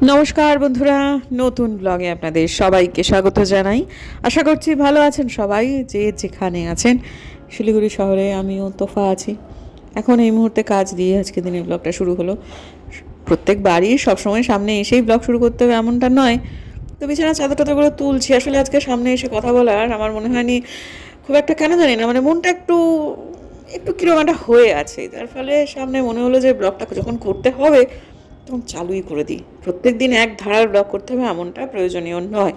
নমস্কার বন্ধুরা, নতুন ব্লগে আপনাদের সবাইকে স্বাগত জানাই। আশা করছি ভালো আছেন সবাই, যে যেখানে আছেন। শিলিগুড়ি শহরে আমিও তোফা আছি। এখন এই মুহূর্তে কাজ দিয়ে আজকে দিনের ব্লগটা শুরু হলো। প্রত্যেকবারই সবসময় সামনে এসেই ব্লগ শুরু করতে হবে এমনটা নয়, তো বিছানা চাদর টাদরগুলো তুলছি। আসলে আজকে সামনে এসে কথা বলার আমার মনে হয়নি খুব একটা, কেন জানি না, মানে মনটা একটু একটু কিরকম একটা হয়ে আছে, যার ফলে সামনে মনে হলো যে ব্লগটা যখন করতে হবে তখন চালুই করে দিই। প্রত্যেক দিন এক ধারার ব্লগ করতে হবে এমনটা প্রয়োজনীয় নয়।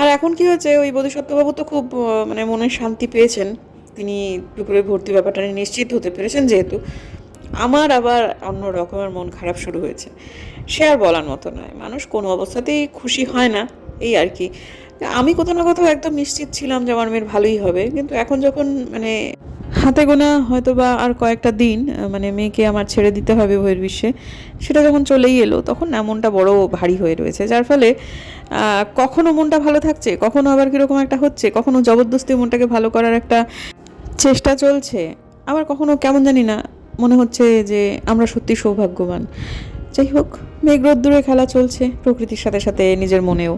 আর এখন কি হয়েছে, ওই বোধিসত্ত্ববাবু তো খুব মানে মনে শান্তি পেয়েছেন, তিনি দুপুরে ভর্তি ব্যাপারটা নিয়ে নিশ্চিত হতে পেরেছেন, যেহেতু আমার আবার অন্য রকমের মন খারাপ শুরু হয়েছে। সে আর বলার মতো নয়, মানুষ কোনো অবস্থাতেই খুশি হয় না, এই আর কি। আমি কোথাও না কোথাও একদম নিশ্চিত ছিলাম যে আমার মেয়ের ভালোই হবে, কিন্তু এখন যখন মানে হাতে গোনা হয়তো বা আর কয়েকটা দিন মানে মেয়েকে আমার ছেড়ে দিতে হবে বহির্বিশ্বে, সেটা যখন চলেই এলো তখন না মনটা বড় ভারী হয়ে রয়েছে। যার ফলে কখনো মনটা ভালো থাকছে, কখনো আবার কীরকম একটা হচ্ছে, কখনো জবরদস্তি মনটাকে ভালো করার একটা চেষ্টা চলছে, আবার কখনো কেমন জানি না মনে হচ্ছে যে আমরা সত্যি সৌভাগ্যবান। যাই হোক, মেঘ রোদ্দুরে খেলা চলছে প্রকৃতির সাথে সাথে নিজের মনেও।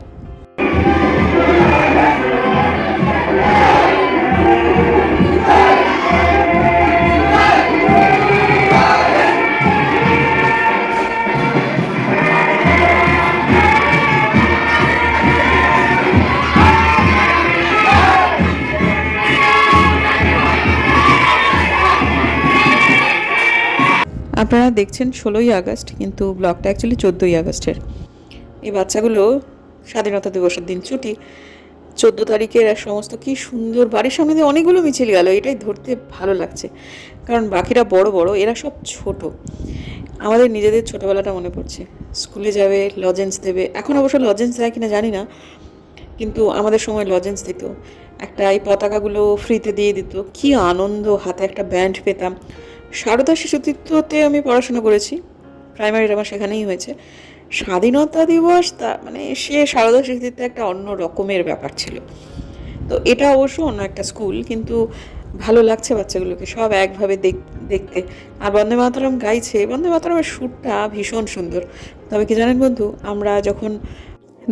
আপনারা দেখছেন 16ই আগস্ট, কিন্তু ব্লগটা অ্যাকচুয়ালি 14ই আগস্টের। এই বাচ্চাগুলো স্বাধীনতা দিবসের দিন ছুটি, 14 তারিখের এক সমস্ত কি সুন্দর, বাড়ির সামনে দিয়ে অনেকগুলো মিছিল গেল, এটাই ধরতে ভালো লাগছে। কারণ বাকিরা বড় বড়, এরা সব ছোট। আমাদের নিজেদের ছোটোবেলাটা মনে পড়ছে। স্কুলে যাবে, লজেন্স দেবে। এখন অবশ্য লজেন্স দেয় কিনা জানি না, কিন্তু আমাদের সময় লজেন্স দিত। একটা এই পতাকাগুলো ফ্রিতে দিয়ে দিত, কি আনন্দ! হাতে একটা ব্যান্ড পেতাম। সারদা শিশুতীর্থতে আমি পড়াশোনা করেছি, প্রাইমারিটা আমার সেখানেই হয়েছে। স্বাধীনতা দিবস তা মানে সে সারদা শিশুতীর্থে একটা অন্য রকমের ব্যাপার ছিল। তো এটা অবশ্য অন্য একটা স্কুল, কিন্তু ভালো লাগছে বাচ্চাগুলোকে সব একভাবে দেখতে। আর বন্দে মাতরম গাইছে, বন্দে মাতরমের সুরটা ভীষণ সুন্দর। তবে কি জানেন বন্ধু, আমরা যখন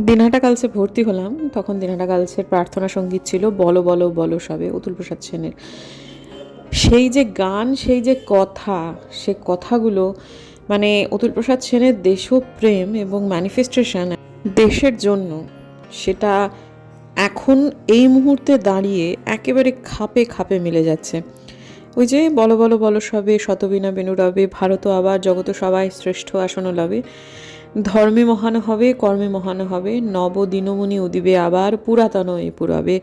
দিনহাটা গার্লসে ভর্তি হলাম তখন দিনহাটা গার্লসের প্রার্থনা সঙ্গীত ছিল বলো বলো বলো সবে, অতুল প্রসাদ সেনের। সেই যে গান, সেই যে কথা, সে কথাগুলো মানে অতুল প্রসাদ সেনের দেশপ্রেম এবং ম্যানিফেস্টেশন দেশের জন্য, সেটা এখন এই মুহূর্তে দাঁড়িয়ে একেবারে খাপে খাপে মিলে যাচ্ছে। ওই যে বলো বলো বলো সবে, শতবিনা বেনুরবে, ভারত আবার জগত সবাই শ্রেষ্ঠ আসন লবে, ধর্মে মহান হবে কর্মে মহান হবে, নব দিনমণি উদিবে আবার পুরাতন এ পুরাবে,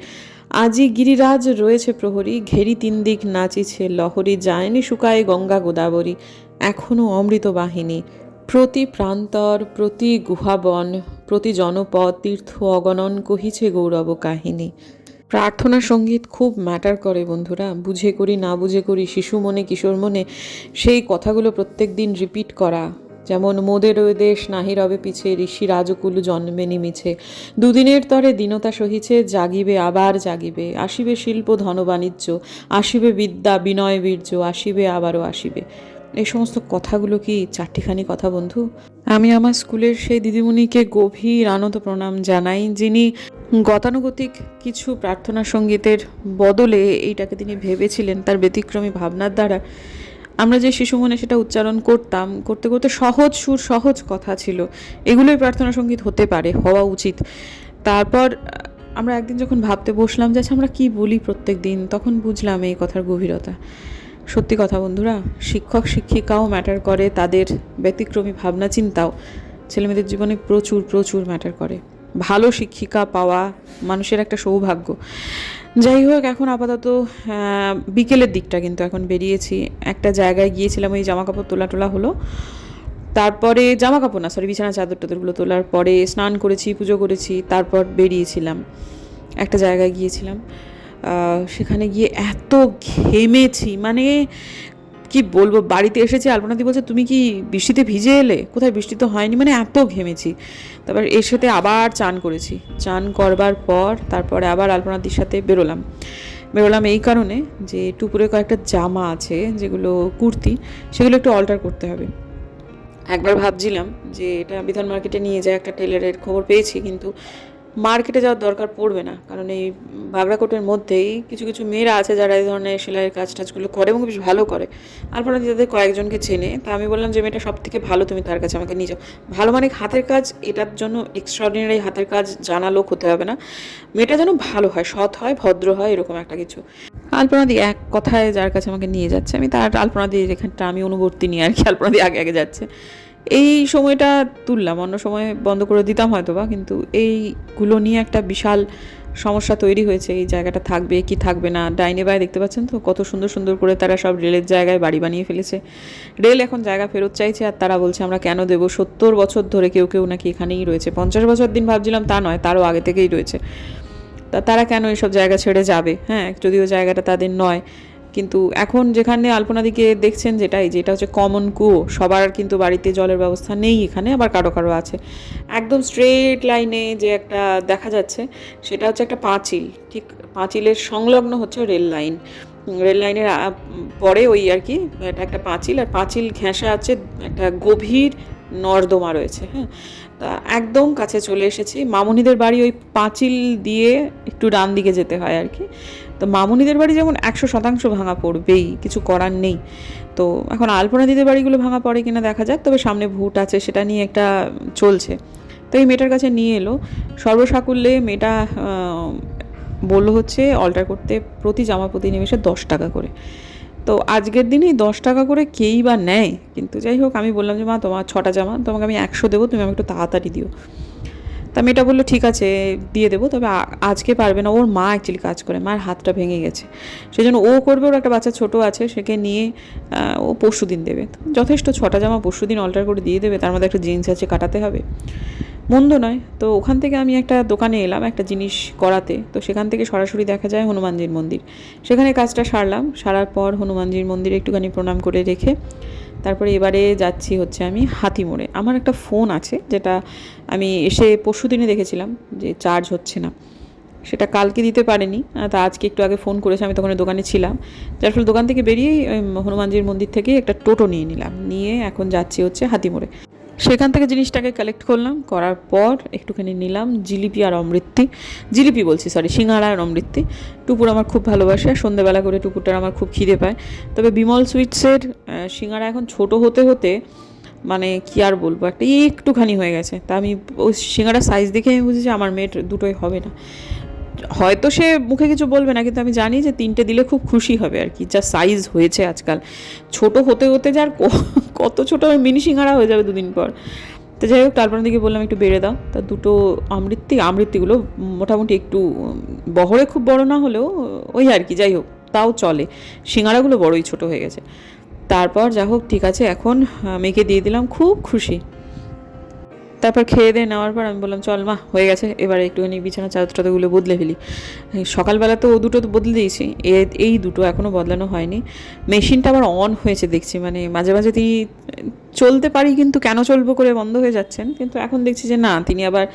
আজি গিরিরাজ রয়েছে প্রহরী, ঘেরি তিন দিক নাচিছে লহরী, যায়নি শুকায় গঙ্গা গোদাবরী, এখনো অমৃত বাহিনী, প্রতি প্রান্তর প্রতি গুহাবন প্রতি জনপদ তীর্থ অগণন কহিছে গৌরব কাহিনী। প্রার্থনা সঙ্গীত খুব ম্যাটার করে বন্ধুরা, বুঝে করি না বুঝে করি, শিশু মনে কিশোর মনে সেই কথাগুলো প্রত্যেক দিন রিপিট করা। যেমন মোদের ওই দেশ নাহি রবে পিছে, ঋষি রাজকুল জন্মে নিমিছে, দুদিনের তরে দীনতা সহিছে, জাগিবে আবার জাগিবে, আসিবে শিল্প ধন বাণিজ্য, আসিবে বিদ্যা বিনয় বীর্য, আসিবে আবারও আসিবে। এই সমস্ত কথাগুলো কি চারটিখানি কথা বন্ধু? আমি আমার স্কুলের সেই দিদিমণিকে গভীর আনত প্রণাম জানাই, যিনি গতানুগতিক কিছু প্রার্থনা সঙ্গীতের বদলে এইটাকে তিনি ভেবেছিলেন তার ব্যতিক্রমী ভাবনার দ্বারা। আমরা যে শিশু মনে সেটা উচ্চারণ করতাম, করতে করতে সহজ সুর সহজ কথা ছিল, এগুলোই প্রার্থনা সঙ্গীত হতে পারে, হওয়া উচিত। তারপর আমরা একদিন যখন ভাবতে বসলাম যে আচ্ছা আমরা কী বলি প্রত্যেক দিন, তখন বুঝলাম এই কথার গভীরতা। সত্যি কথা বন্ধুরা, শিক্ষক শিক্ষিকাও ম্যাটার করে, তাদের ব্যতিক্রমী ভাবনা চিন্তাও ছেলেমেয়েদের জীবনে প্রচুর প্রচুর ম্যাটার করে। ভালো শিক্ষিকা পাওয়া মানুষের একটা সৌভাগ্য। যাই হোক, এখন আপাতত বিকেলের দিকটা কিন্তু এখন বেরিয়েছি, একটা জায়গায় গিয়েছিলাম, ওই জামা কাপড় তোলা টোলা হলো, তারপরে জামা কাপড় না সরি বিছানা চাদর টাদরগুলো তোলার পরে স্নান করেছি, পুজো করেছি, তারপর বেরিয়েছিলাম, একটা জায়গায় গিয়েছিলাম। সেখানে গিয়ে এত ঘেমেছি, মানে কি বলবো, বাড়িতে এসেছি আলপনাদি বলছে তুমি কি বৃষ্টিতে ভিজে এলে, কোথায় বৃষ্টি তো হয়নি, মানে এত ঘেমেছি। তারপর এসেতে আবার চান করেছি, চান করবার পর তারপরে আবার আলপনাদির সাথে বেরোলাম এই কারণে যে টুপুরে কয়েকটা জামা আছে যেগুলো কুর্তি, সেগুলো একটু অল্টার করতে হবে। একবার ভাবছিলাম যে এটা বিধান মার্কেটে নিয়ে যায়, একটা টেলারের খবর পেয়েছি, কিন্তু মার্কেটে যাওয়ার দরকার পড়বে না, কারণ এই বাগড়াকোটের মধ্যেই কিছু কিছু মেয়েরা আছে যারা এই ধরনের সেলাইয়ের কাজ টাজগুলো করে এবং বেশ ভালো করে। আলপনা দি তাদের কয়েকজনকে চেনে, তা আমি বললাম যে মেয়েটা সব থেকে ভালো, তুমি তার কাছে আমাকে নিয়ে যাও। ভালো মানে হাতের কাজ, এটার জন্য এক্সট্রাঅর্ডিনারি হাতের কাজ জানা লোক হতে হবে না, মেয়েটা যেন ভালো হয়, সৎ হয়, ভদ্র হয়, এরকম একটা কিছু। আলপনা দি এক কথায় যার কাছে আমাকে নিয়ে যাচ্ছে, আমি তার আলপনা দি এখানটা আমি অনুবর্তী নিয়ে আর কি, আলপনা দি আগে আগে যাচ্ছে। এই সময়টা তুললাম, অন্য সময় বন্ধ করে দিতাম হয়তো বা, কিন্তু এইগুলো নিয়ে একটা বিশাল সমস্যা তৈরি হয়েছে। এই জায়গাটা থাকবে কি থাকবে না, ডাইনে বায়ে দেখতে পাচ্ছেন তো কত সুন্দর সুন্দর করে তারা সব রেলের জায়গায় বাড়ি বানিয়ে ফেলেছে। রেল এখন জায়গা ফেরত চাইছে, আর তারা বলছে আমরা কেন দেবো, 70 বছর ধরে কেউ কেউ নাকি এখানেই রয়েছে, 50 বছর দিন ভাবছিলাম তা নয়, তারও আগে থেকেই রয়েছে। তা তারা কেন এইসব জায়গা ছেড়ে যাবে, হ্যাঁ, যদিও জায়গাটা তাদের নয়। কিন্তু এখন যেখানে আলপনাদিকে দেখছেন, যেটা হচ্ছে কমন কুয়ো, সবার কিন্তু বাড়িতে জলের ব্যবস্থা নেই এখানে, আবার কারো কারো আছে। একদম স্ট্রেট লাইনে যে একটা দেখা যাচ্ছে, সেটা হচ্ছে একটা পাঁচিল, ঠিক পাঁচিলের সংলগ্ন হচ্ছে রেল লাইন। রেল লাইনের পরে ওই আর কি এটা একটা পাঁচিল, আর পাঁচিল ঘেঁষা আছে একটা গভীর নর্দমা রয়েছে, হ্যাঁ। তা একদম কাছে চলে এসেছি। মামুনিদের বাড়ি ওই পাঁচিল দিয়ে একটু ডান দিকে যেতে হয় আর কি। তো মামুনিদের বাড়ি যেমন 100% ভাঙা পড়বেই, কিছু করার নেই। তো এখন আলপনা দিদের বাড়িগুলো ভাঙা পড়ে কিনা দেখা যাক, তবে সামনে ভোট আছে, সেটা নিয়ে একটা চলছে। তো এই মেয়েটার কাছে নিয়ে এলো, সর্বসাকুল্যে মেয়েটা বললো হচ্ছে অল্টার করতে প্রতি জামা প্রতি নিমেষে 10 টাকা করে। তো আজকের দিনেই 10 টাকা করে কেই বা নেয়, কিন্তু যাই হোক আমি বললাম যে মা তোমার 6টা জামা, তোমাকে আমি 100 দেবো, তুমি আমাকে একটু তাড়াতাড়ি দিও। তা মেয়েটা বললো ঠিক আছে দিয়ে দেবো, তবে আজকে পারবে না, ওর মা অ্যাকচুয়ালি কাজ করে, মার হাতটা ভেঙে গেছে, সেই জন্য ও করবে, ওর একটা বাচ্চা ছোটো আছে, সেকে নিয়ে ও পরশু দিন দেবে। যথেষ্ট, 6টা জামা পরশু দিন অল্টার করে দিয়ে দেবে, তার মধ্যে একটা জিন্স আছে কাটাতে হবে, মন্দ নয়। তো ওখান থেকে আমি একটা দোকানে এলাম একটা জিনিস করাতে, তো সেখান থেকে সরাসরি দেখা যায় হনুমানজির মন্দির, সেখানে কাজটা সারলাম, সারার পর হনুমানজির মন্দিরে একটুখানি প্রণাম করে রেখে তারপরে এবারে যাচ্ছি হচ্ছে আমি হাতিমোড়ে। আমার একটা ফোন আছে যেটা আমি এসে পরশু দিনে দেখেছিলাম যে চার্জ হচ্ছে না, সেটা কালকে দিতে পারেনি, তা আজকে একটু আগে ফোন করেছে, আমি তখন দোকানে ছিলাম, যার ফলে দোকান থেকে বেরিয়েই হনুমানজির মন্দির থেকে একটা টোটো নিয়ে নিলাম, নিয়ে এখন যাচ্ছি হচ্ছে হাতিমোড়ে। সেখান থেকে জিনিসটাকে কালেক্ট করলাম, করার পর একটুখানি নিলাম জিলিপি আর অমৃতি, জিলিপি বলছি সরি, সিঙ্গাড়া আর অমৃতি। টুপুর আমার খুব ভালোবাসে, সন্ধ্যেবেলা করে টুপুরটার আমার খুব খিদে পায়। তবে বিমল সুইটসের সিঙ্গাড়া এখন ছোট হতে হতে মানে কি আর বলবো, একটা একটুখানি হয়ে গেছে, তা আমি ওই সিঙ্গাড়ার সাইজ দেখে আমি বুঝেছি আমার মেয়ের দুটোই হবে না। হয়তো সে মুখে কিছু বলবে না, কিন্তু আমি জানি যে 3টে দিলে খুব খুশি হবে আর কি, যা সাইজ হয়েছে আজকাল, ছোট হতে হতে যার কত ছোটো মিনি সিঙ্গাড়া হয়ে যাবে 2 দিন পর। তো যাই হোক তারপর দিকে বললাম একটু বেড়ে দাও, তা দুটো আমৃত্যিগুলো মোটামুটি একটু বহরে খুব বড় না হলেও ওই আর কি, যাই হোক তাও চলে, সিঙ্গাড়াগুলো বড়ই ছোট হয়ে গেছে। তারপর যা হোক ঠিক আছে, এখন মেয়েকে দিয়ে দিলাম, খুব খুশি। তারপর খেয়ে দিয়ে নেওয়ার পর আমি বললাম চল মা হয়ে গেছে, এবারে একটুখানি বিছানা চাদরটাগুলো বদলে ফেলি। সকালবেলা তো ও দুটো তো বদলে দিয়েছি, এই দুটো এখনও বদলানো হয়নি। মেশিনটা আবার অন হয়েছে দেখছি, মানে মাঝে মাঝে তিনি চলতে পারি কিন্তু কেন চলবো করে বন্ধ হয়ে যাচ্ছেন, কিন্তু এখন দেখছি যে না তিনি আবার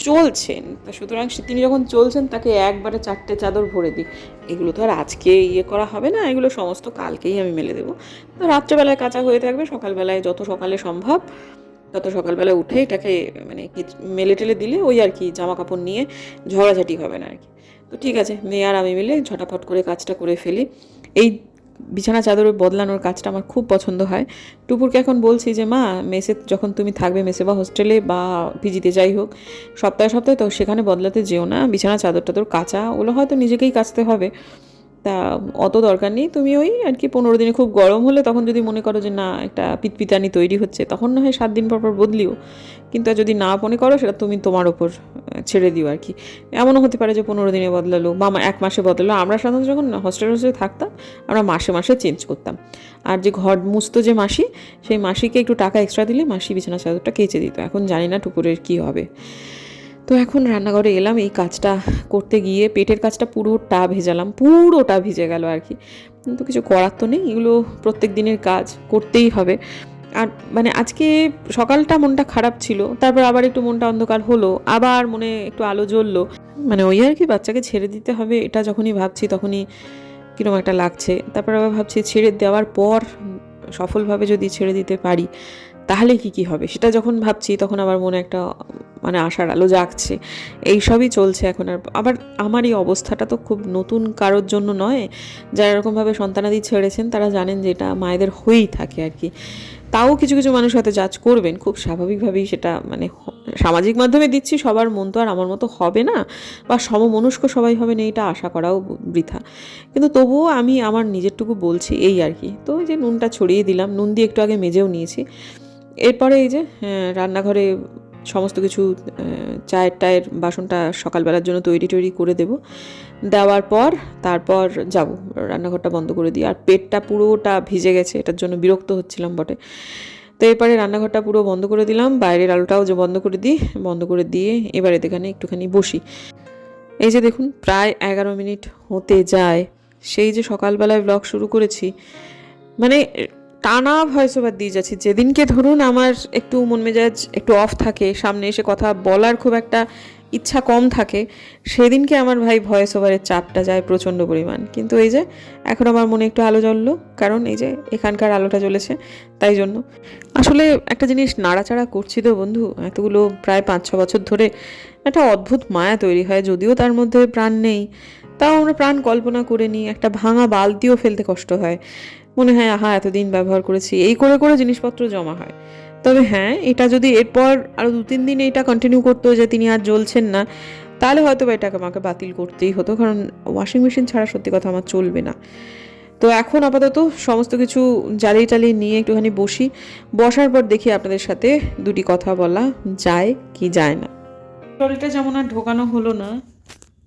চলছেন, তা সুতরাং তিনি যখন চলছেন তাকে একবারে 4টে চাদর ভরে দিই। এগুলো তো আর আজকে করা হবে না, এগুলো সমস্ত কালকেই আমি মেলে দেবো। তো রাত্রেবেলায় কাঁচা হয়ে থাকবে, সকালবেলায় যত সকালে সম্ভব তত সকালবেলা উঠে এটাকে মানে মেলে টেলে দিলে ওই আর কি জামা কাপড় নিয়ে ঝগড়াঝাটি হবে না আর কি। তো ঠিক আছে, মেয়ে আর আমি মিলে ঝটাফট করে কাজটা করে ফেলি। এই বিছানা চাদর বদলানোর কাজটা আমার খুব পছন্দ হয়। টুপুরকে এখন বলছি যে মা মেসে যখন তুমি থাকবে, মেসে বা হোস্টেলে বা পিজিতে যাই হোক, সপ্তাহে সপ্তাহে তো সেখানে বদলাতে যেও না, বিছানা চাদর টাদর কাচা ওগুলো হয়তো নিজেকেই কাচতে হবে, তা অত দরকার নেই, তুমি ওই আর কি 15 দিনে খুব গরম হলে তখন যদি মনে করো যে না একটা পিতপিতানি তৈরি হচ্ছে, তখন না হয় 7 দিন পর পর বদলিও, কিন্তু যদি না মনে করো সেটা তুমি তোমার ওপর ছেড়ে দিও আর কি। এমনও হতে পারে যে 15 দিনে বদলালো বা 1 মাসে বদলালো, আমরা সাধারণত যখন হোস্টেলে থাকতাম আমরা মাসে মাসে চেঞ্জ করতাম। আর যে ঘর মুছতো যে মাসি, সেই মাসিকে একটু টাকা এক্সট্রা দিলে মাসি বিছানা চাদরটা কেচে দিত। এখন জানি না টুকুরের কী হবে। তো এখন রান্নাঘরে এলাম, এই কাজটা করতে গিয়ে পেটের কাজটা পুরোটা ভিজে গেল আর কি, কিন্তু কিছু করার তো নেই, এগুলো প্রত্যেক দিনের কাজ করতেই হবে। আর মানে আজকে সকালটা মনটা খারাপ ছিল, তারপর আবার একটু মনটা অন্ধকার হলো, আবার মনে একটু আলো জ্বললো, মানে ওই আর কি বাচ্চাকে ছেড়ে দিতে হবে, এটা যখনই ভাবছি তখনই কীরকম একটা লাগছে। তারপর আবার ভাবছি ছেড়ে দেওয়ার পর সফলভাবে যদি ছেড়ে দিতে পারি তাহলে কি হবে সেটা যখন ভাবছি তখন আমার মনে একটা মানে আশার আলো জাগছে। এইসবই চলছে এখন। আর আবার আমার এই অবস্থাটা তো খুব নতুন কারোর জন্য নয়। যারা এরকমভাবে সন্তানাদি ছেড়েছেন তারা জানেন যে এটা মায়েদের হয়েই থাকে আর কি। তাও কিছু কিছু মানুষ হয়তো জাজ করবেন, খুব স্বাভাবিকভাবেই সেটা মানে সামাজিক মাধ্যমে দিচ্ছি, সবার মন তো আর আমার মতো হবে না বা সমমনস্ক সবাই হবে না এটা আশা করাও বৃথা। কিন্তু তবুও আমি আমার নিজেরটুকু বলছি এই আর কি। তো এই যে নুনটা ছড়িয়ে দিলাম, নুন দিয়ে একটু আগে মেজেও নিয়েছি। এরপরে এই যে রান্নাঘরে সমস্ত কিছু চায়ের টায়ের বাসনটা সকালবেলার জন্য তৈরি করে দেব। দেওয়ার পর তারপর যাব, রান্নাঘরটা বন্ধ করে দিই। আর পেটটা পুরোটা ভিজে গেছে, এটার জন্য বিরক্ত হচ্ছিলাম বটে। তো এরপরে রান্নাঘরটা পুরো বন্ধ করে দিলাম, বাইরের আলোটাও যে বন্ধ করে দিই, বন্ধ করে দিয়ে এবারে এখানে একটুখানি বসি। এই যে দেখুন প্রায় 11 মিনিট হতে যায় সেই যে সকালবেলায় ব্লগ শুরু করেছি, মানে টানা ভয়েস ওভার দিয়ে যাচ্ছি। যেদিনকে ধরুন আমার একটু মন মেজাজ একটু অফ থাকে, সামনে এসে কথা বলার খুব একটা ইচ্ছা কম থাকে, সেদিনকে আমার ভাই ভয়েস ওভারের চাপটা যায় প্রচণ্ড পরিমাণ। কিন্তু এই যে এখন আমার মনে একটু আলো জ্বললো, কারণ এই যে এখানকার আলোটা জ্বলেছে, তাই জন্য। আসলে একটা জিনিস নাড়াচাড়া করছি তো বন্ধু, এতগুলো প্রায় 5-6 বছর ধরে একটা অদ্ভুত মায়া তৈরি হয়, যদিও তার মধ্যে প্রাণ নেই, তাও আমরা প্রাণ কল্পনা করে নিই। একটা ভাঙা বালতিও ফেলতে কষ্ট হয়, মনে হয় আহা এতদিন ব্যবহার করেছি, এই করে করে জিনিসপত্র জমা হয়। তবে হ্যাঁ, এটা যদি এরপর আরও 2-3 দিন এটা কন্টিনিউ করতো যে তিনি আর জ্বলছেন না, তাহলে হয়তো বা এটাকে আমাকে বাতিল করতেই হতো, কারণ ওয়াশিং মেশিন ছাড়া সত্যি কথা আমার চলবে না। তো এখন আপাতত সমস্ত কিছু জ্বালিয়ে টালিয়ে নিয়ে একটুখানি বসি, বসার পর দেখি আপনাদের সাথে দুটি কথা বলা যায় কি যায় না। ট্রলিটা যেমন আর ঢোকানো হলো না,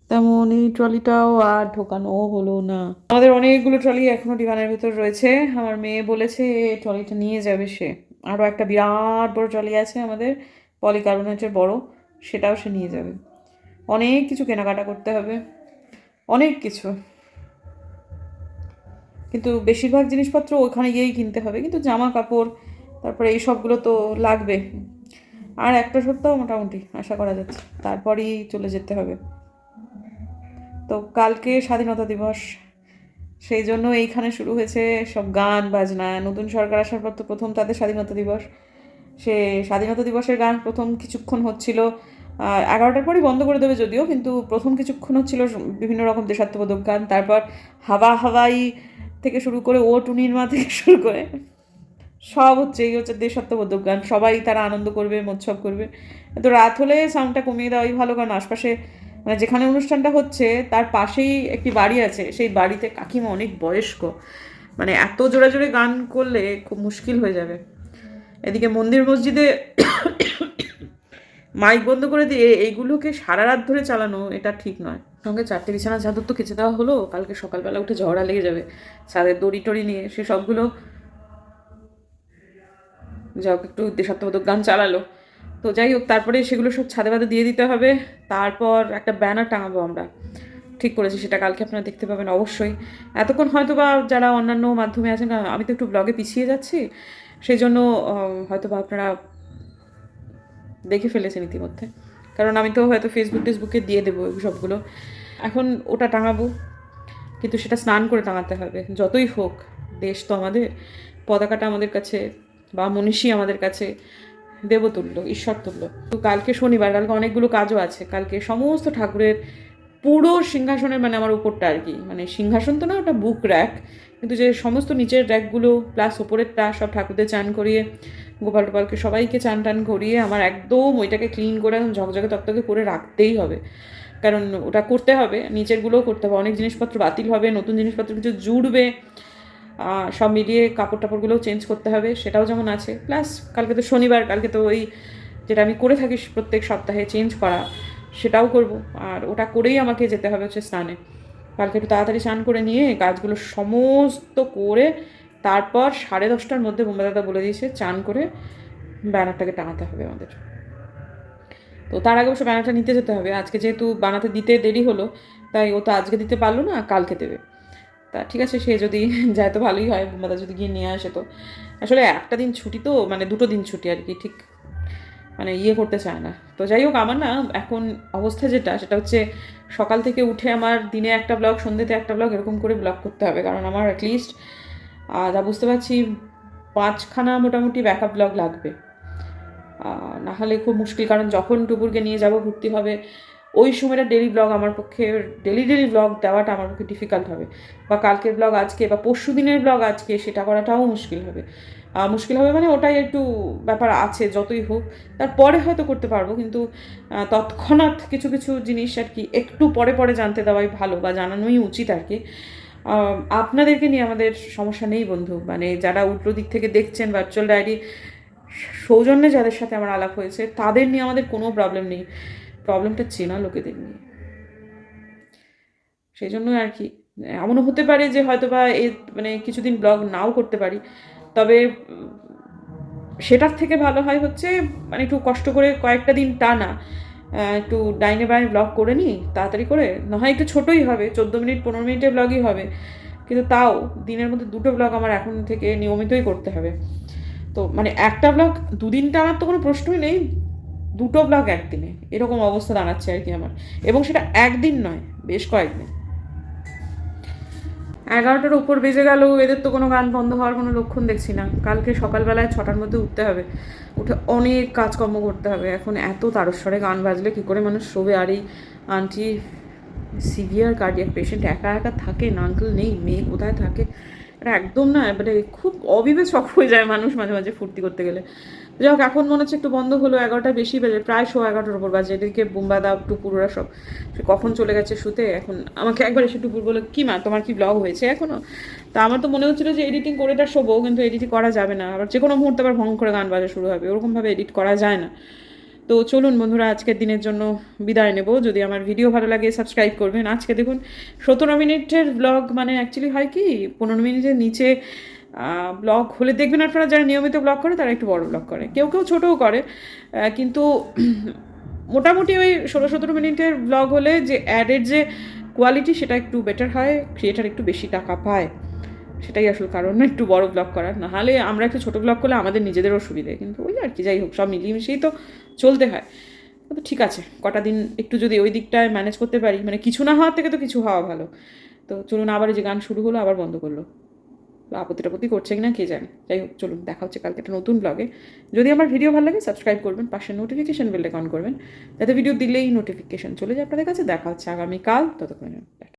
তেমন এই ট্রলিটাও আর ঢোকানো হলো না। আমাদের অনেকগুলো ট্রলি এখনো ডিমানের ভেতর রয়েছে। আমার মেয়ে বলেছে ট্রলিটা নিয়ে যাবে সে। আরও একটা বিরাট বড় ট্রলি আছে আমাদের, পলিকার্বনেটের বড়, সেটাও সে নিয়ে যাবে। অনেক কিছু কেনাকাটা করতে হবে, অনেক কিছু, কিন্তু বেশিরভাগ জিনিসপত্র ওখানে গিয়েই কিনতে হবে। কিন্তু জামা কাপড় তারপরে এই সবগুলো তো লাগবে। আর একটা সপ্তাহ মোটামুটি আশা করা যাচ্ছে, তারপরেই চলে যেতে হবে। তো কালকে স্বাধীনতা দিবস, সেই জন্য এইখানে শুরু হয়েছে সব গান বাজনা। নতুন সরকার আসার পর তো প্রথম তাদের স্বাধীনতা দিবস, সে স্বাধীনতা দিবসের গান প্রথম কিছুক্ষণ হচ্ছিল, 11টার পরই বন্ধ করে দেবে যদিও, কিন্তু প্রথম কিছুক্ষণ হচ্ছিল বিভিন্ন রকম দেশাত্মবোধক গান। তারপর হাওয়া হাওয়াই থেকে শুরু করে ও টুনির মা থেকে শুরু করে সব হচ্ছে, এই হচ্ছে দেশাত্মবোধক গান। সবাই তারা আনন্দ করবে, মোৎসব করবে। তো রাত হলে সাউন্ডটা কমিয়ে দেওয়াই ভালো, কারণ আশপাশে মানে যেখানে অনুষ্ঠানটা হচ্ছে তার পাশেই একটি বাড়ি আছে, সেই বাড়িতে কাকিমা অনেক বয়স্ক, মানে এত জোরে জোরে গান করলে খুব মুশকিল হয়ে যাবে। এদিকে মন্দির মসজিদে মাইক বন্ধ করে দিয়ে এইগুলোকে সারা রাত ধরে চালানো এটা ঠিক নয়। সঙ্গে 4টে বিছানার চাদর তো কেচে দেওয়া হলো, কালকে সকালবেলা উঠে ঝগড়া লেগে যাবে ছাদের দড়ি টড়ি নিয়ে, সে সবগুলো যাই হোক একটু দেশাত্মবোধক গান চালালো। তো যাই হোক তারপরে সেগুলো সব ছাদে বাদে দিয়ে দিতে হবে। তারপর একটা ব্যানার টাঙাবো আমরা, ঠিক করেছি, সেটা কালকে আপনারা দেখতে পাবেন অবশ্যই। এতক্ষণ হয়তো বা যারা অন্যান্য মাধ্যমে আছেন, আমি তো একটু ব্লগে পিছিয়ে যাচ্ছি, সেই জন্য হয়তো বা আপনারা দেখে ফেলেছেন ইতিমধ্যে, কারণ আমি তো হয়তো ফেসবুকে দিয়ে দেবো সবগুলো। এখন ওটা টাঙাবো, কিন্তু সেটা স্নান করে টাঙাতে হবে। যতই হোক দেশ তো আমাদের, পতাকাটা আমাদের কাছে বা মনীষী আমাদের কাছে দেবতুল্য, ঈশ্বরতুল্য। তো কালকে শনিবার, কালকে অনেকগুলো কাজও আছে। কালকে সমস্ত ঠাকুরের পুরো সিংহাসনের, মানে আমার উপরটা আর কি, মানে সিংহাসন তো না, ওটা বুক র্যাক, কিন্তু যে সমস্ত নিচের র্যাকগুলো প্লাস ওপরেরটা সব ঠাকুরদের চান করিয়ে, গোপাল টোপালকে সবাইকে চান টান করিয়ে আমার একদম ওইটাকে ক্লিন করে ঝকঝকে তকতকে করে রাখতেই হবে, কারণ ওটা করতে হবে। নিচেরগুলোও করতে হবে, অনেক জিনিসপত্র বাতিল হবে, নতুন জিনিসপত্র কিছু জুড়বে, সব মিলিয়ে কাপড় টাপড়গুলোও চেঞ্জ করতে হবে, সেটাও যেমন আছে। প্লাস কালকে তো শনিবার, কালকে তো ওই যেটা আমি করে থাকি প্রত্যেক সপ্তাহে চেঞ্জ করা, সেটাও করব। আর ওটা করেই আমাকে যেতে হবে হচ্ছে স্নানে। কালকে একটু তাড়াতাড়ি স্নান করে নিয়ে কাজগুলো সমস্ত করে তারপর 10:30টার মধ্যে বোম্বা দাদা বলে দিয়েছে চান করে ব্যানারটাকে টাঙাতে হবে আমাদের। তো তার আগে অবশ্য ব্যানারটা নিতে যেতে হবে। আজকে যেহেতু বানাতে দিতে দেরি হলো, তাই ও তো আজকে দিতে পারলো না, কালকে দেবে। তা ঠিক আছে, সে যদি যায় তো ভালোই হয়, বোম্বাদা যদি গিয়ে নিয়ে আসে। তো আসলে একটা দিন ছুটি তো, মানে 2টো দিন ছুটি আর কি, ঠিক মানে করতে চায় না। তো যাই হোক, আমার না এখন অবস্থা যেটা, সেটা হচ্ছে সকাল থেকে উঠে আমার দিনে একটা ব্লগ, সন্ধ্যেতে একটা ব্লগ, এরকম করে ব্লগ করতে হবে, কারণ আমার অ্যাটলিস্ট যা বুঝতে পারছি 5খানা মোটামুটি ব্যাকআপ ব্লগ লাগবে, নাহলে খুব মুশকিল। কারণ যখন টুপুরকে নিয়ে যাব ঘুরতে হবে, ওই সময়টা ডেলি ব্লগ আমার পক্ষে, ডেলি ব্লগ দেওয়াটা আমার পক্ষে ডিফিকাল্ট হবে, বা কালকের ব্লগ আজকে বা পরশু দিনের ব্লগ আজকে সেটা করাটাও মুশকিল হবে। মুশকিল হবে মানে ওটাই একটু ব্যাপার আছে, যতই হোক তারপরে হয়তো করতে পারবো, কিন্তু তৎক্ষণাৎ কিছু কিছু জিনিস আর কি একটু পরে পরে জানতে দেওয়াই ভালো, বা জানানোই উচিত আর কি। আপনাদেরকে নিয়ে আমাদের সমস্যা নেই বন্ধু, মানে যারা উল্টো দিক থেকে দেখছেন ভার্চুয়াল ডায়েরি, সৌজন্যে যাদের সাথে আমার আলাপ হয়েছে তাদের নিয়ে আমাদের কোনো প্রবলেম নেই, প্রবলেমটা চেনা লোকেদের নিয়ে। সেই জন্যই আর কি, এমনও হতে পারে যে হয়তো বা মানে কিছুদিন ব্লগ নাও করতে পারি, তবে সেটার থেকে ভালো হয় হচ্ছে মানে একটু কষ্ট করে কয়েকটা দিন টানা একটু ডাইনে বায়ে ব্লগ করে নিই তাড়াতাড়ি করে, না হয় একটু ছোটোই হবে, 14 মিনিট 15 মিনিটের ব্লগই হবে, কিন্তু তাও দিনের মধ্যে 2টো ব্লগ আমার এখন থেকে নিয়মিতই করতে হবে। তো মানে একটা ব্লগ 2 দিন টানার তো কোনো প্রশ্নই নেই, 2টো ব্লগ একদিনে, এরকম অবস্থা দাঁড়াচ্ছে আর কি আমার, এবং সেটা একদিন নয়, বেশ কয়েকদিন। 11টার উপর বেজে গেল, এদের তো কোনো গান বন্ধ হওয়ার কোনো লক্ষণ দেখছি না। কালকে সকালবেলায় 6টার মধ্যে উঠতে হবে, উঠে অনেক কাজকর্ম করতে হবে। এখন এত তারস্বরে গান বাজলে কী করে মানুষ শোবে? আর এই আন্টি সিভিয়ার কার্ডিয়াক পেশেন্ট একা একা থাকে না, আঙ্কেল নেই, মেয়ে কোথায় থাকে, এটা একদম না, মানে খুব অবিবেচক হয়ে যায় মানুষ মাঝে মাঝে ফুর্তি করতে গেলে। যাই হোক, এখন মনে হচ্ছে একটু বন্ধ হলো, 11টা বেশি বাজে, প্রায় 11:15 ওপর বাজে। এদিকে বুম্বাদা টুপুর ওরা সব সে কখন চলে গেছে শুতে। এখন আমাকে একবার এসে টুপুর বলে, কী মা তোমার কি ব্লগ হয়েছে এখনও? তা আমার তো মনে হচ্ছিলো যে এডিটিং করে এটা শোবো, কিন্তু এডিটিং করা যাবে না, আবার যে কোনো মুহূর্তে আবার ভং করে গান বাজা শুরু হবে, ওরকমভাবে এডিট করা যায় না। তো চলুন বন্ধুরা, আজকের দিনের জন্য বিদায় নেব। যদি আমার ভিডিও ভালো লাগে সাবস্ক্রাইব করবেন। আজকে দেখুন 17 মিনিটের ব্লগ, মানে অ্যাকচুয়ালি হয় কি 15 মিনিটের নিচে ব্লগ হলে দেখবেন আপনারা, যারা নিয়মিত ব্লগ করে তারা একটু বড় ব্লগ করে, কেউ কেউ ছোটও করে, কিন্তু মোটামুটি ওই 16-17 মিনিটের ব্লগ হলে যে অ্যাডের যে কোয়ালিটি সেটা একটু বেটার হয়, ক্রিয়েটার একটু বেশি টাকা পায়, সেটাই আসল কারণ না একটু বড় ব্লগ করার। নাহলে আমরা একটু ছোটো ব্লগ করলে আমাদের নিজেদেরও সুবিধে, কিন্তু ওই আর কি, যাই হোক সব মিলিয়ে মিশিয়েই তো চলতে হয়। তো ঠিক আছে, কটা দিন একটু যদি ওই দিকটায় ম্যানেজ করতে পারি, মানে কিছু না হওয়ার থেকে তো কিছু হওয়া ভালো। তো চলুন, আবার যে গান শুরু হলো আবার বন্ধ করলো, আপত্তি টাপত্তি করছে কিনা কে জানে। যাই হোক চলুন, দেখা হচ্ছে কালকে একটা নতুন ব্লগে। যদি আমার ভিডিও ভালো লাগে সাবস্ক্রাইব করবেন, পাশে নোটিফিকেশান বেলটা অন করবেন, যাতে ভিডিও দিলেই নোটিফিকেশান চলে যায় আপনাদের কাছে। দেখা হচ্ছে আগামীকাল, ততক্ষণ